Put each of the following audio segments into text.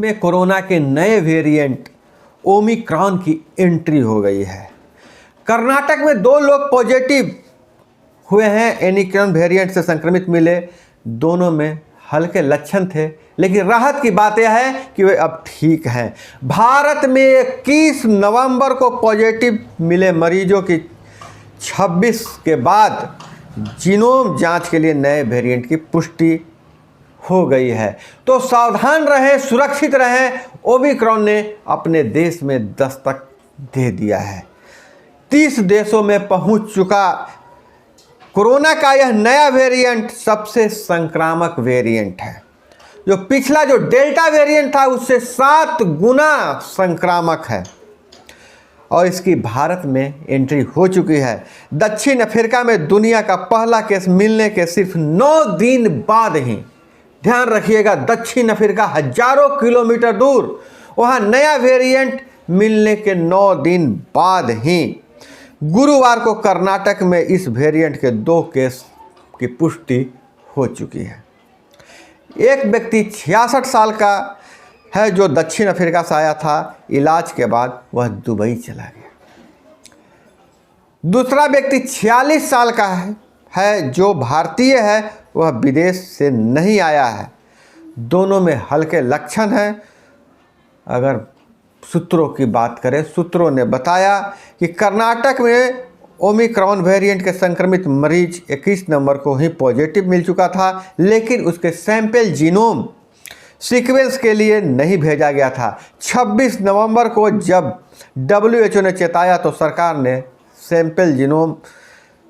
में कोरोना के नए वेरिएंट ओमिक्रॉन की एंट्री हो गई है। कर्नाटक में 2 लोग पॉजिटिव हुए हैं, ओमिक्रॉन वेरिएंट से संक्रमित मिले। दोनों में हल्के लक्षण थे, लेकिन राहत की बात यह है कि वे अब ठीक हैं। भारत में 21 नवंबर को पॉजिटिव मिले मरीजों की 26 के बाद जीनोम जांच के लिए नए वेरिएंट की पुष्टि हो गई है। तो सावधान रहें, सुरक्षित रहें। ओमिक्रॉन ने अपने देश में दस्तक दे दिया है। 30 देशों में पहुंच चुका कोरोना का यह नया वेरिएंट सबसे संक्रामक वेरिएंट है। जो पिछला जो डेल्टा वेरिएंट था उससे 7 गुना संक्रामक है और इसकी भारत में एंट्री हो चुकी है। दक्षिण अफ्रीका में दुनिया का पहला केस मिलने के सिर्फ 9 दिन बाद ही, ध्यान रखिएगा, दक्षिण अफ्रीका हजारों किलोमीटर दूर, वहाँ नया वेरिएंट मिलने के 9 दिन बाद ही गुरुवार को कर्नाटक में इस वेरिएंट के 2 केस की पुष्टि हो चुकी है। एक व्यक्ति 66 साल का है जो दक्षिण अफ्रीका से आया था। इलाज के बाद वह दुबई चला गया। दूसरा व्यक्ति 46 साल का है जो भारतीय है, वह विदेश से नहीं आया है। दोनों में हल्के लक्षण हैं। अगर सूत्रों की बात करें, सूत्रों ने बताया कि कर्नाटक में ओमिक्रॉन वेरिएंट के संक्रमित मरीज 21 नवंबर को ही पॉजिटिव मिल चुका था, लेकिन उसके सैंपल जीनोम सीक्वेंस के लिए नहीं भेजा गया था। 26 नवंबर को जब WHO ने चेताया तो सरकार ने सैंपल जीनोम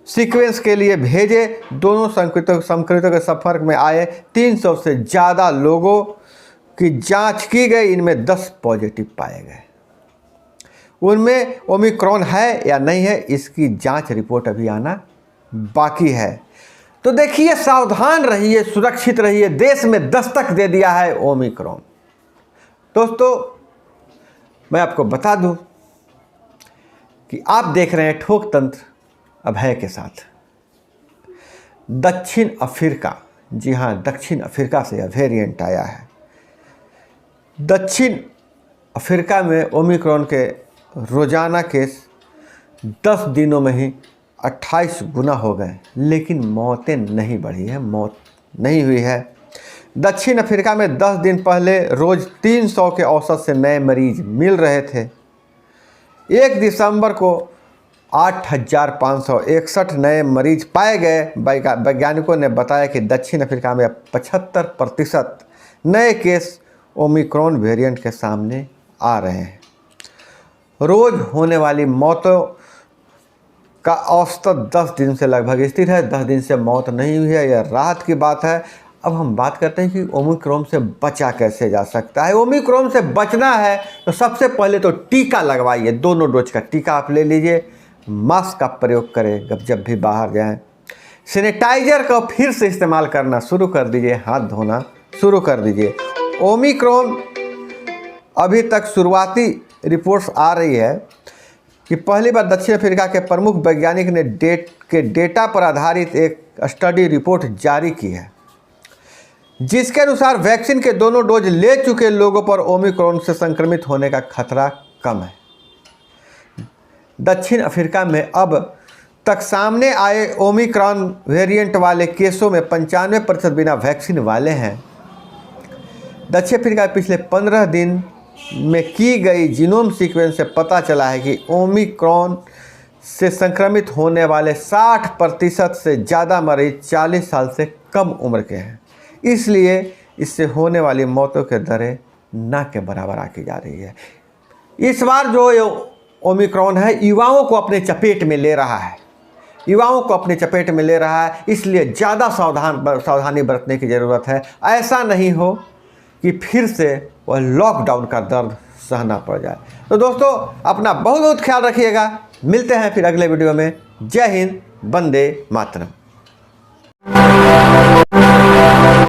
सीक्वेंस के लिए भेजे। दोनों संक्रमितों के संपर्क में आए 300 से ज़्यादा लोगों की जांच की गई। इनमें 10 पॉजिटिव पाए गए। उनमें ओमिक्रॉन है या नहीं है, इसकी जांच रिपोर्ट अभी आना बाकी है। तो देखिए, सावधान रहिए, सुरक्षित रहिए। देश में दस्तक दे दिया है ओमिक्रॉन। दोस्तों, मैं आपको बता दूं कि आप देख रहे हैं ठोक तंत्र अभय के साथ। दक्षिण अफ्रीका, जी हाँ, दक्षिण अफ्रीका से यह वेरिएंट आया है। दक्षिण अफ्रीका में ओमिक्रॉन के रोजाना केस 10 दिनों में ही 28 गुना हो गए, लेकिन मौतें नहीं बढ़ी है, मौत नहीं हुई है। दक्षिण अफ्रीका में 10 दिन पहले रोज़ 300 के औसत से नए मरीज मिल रहे थे। 1 दिसंबर को 8,561 नए मरीज पाए गए। वैज्ञानिकों ने बताया कि दक्षिण अफ्रीका में 75% नए केस ओमिक्रॉन वेरिएंट के सामने आ रहे हैं। रोज़ होने वाली मौतों का औसत 10 दिन से लगभग स्थिर है। 10 दिन से मौत नहीं हुई है, यह राहत की बात है। अब हम बात करते हैं कि ओमिक्रॉन से बचा कैसे जा सकता है। ओमिक्रॉन से बचना है तो सबसे पहले तो टीका लगवाइए। दोनों डोज का टीका आप ले लीजिए। मास्क का प्रयोग करें जब भी बाहर जाएं। सैनिटाइजर का फिर से इस्तेमाल करना शुरू कर दीजिए, हाथ धोना शुरू कर दीजिए। ओमिक्रॉन अभी तक शुरुआती रिपोर्ट्स आ रही है कि पहली बार दक्षिण अफ्रीका के प्रमुख वैज्ञानिक ने डेटा पर आधारित एक स्टडी रिपोर्ट जारी की है, जिसके अनुसार वैक्सीन के दोनों डोज ले चुके लोगों पर ओमिक्रॉन से संक्रमित होने का खतरा कम है। दक्षिण अफ्रीका में अब तक सामने आए ओमिक्रॉन वेरिएंट वाले केसों में 95% बिना वैक्सीन वाले हैं। दक्षिण अफ्रीका पिछले 15 दिन में की गई जीनोम सीक्वेंस से पता चला है कि ओमिक्रॉन से संक्रमित होने वाले 60% से ज़्यादा मरीज 40 साल से कम उम्र के हैं। इसलिए इससे होने वाली मौतों के दरें ना के बराबर आकी जा रही है। इस बार जो ओमिक्रॉन है युवाओं को अपने चपेट में ले रहा है, युवाओं को अपने चपेट में ले रहा है। इसलिए ज़्यादा सावधानी बरतने की ज़रूरत है। ऐसा नहीं हो कि फिर से वह लॉकडाउन का दर्द सहना पड़ जाए। तो दोस्तों, अपना बहुत बहुत ख्याल रखिएगा। मिलते हैं फिर अगले वीडियो में। जय हिंद, वंदे मातरम।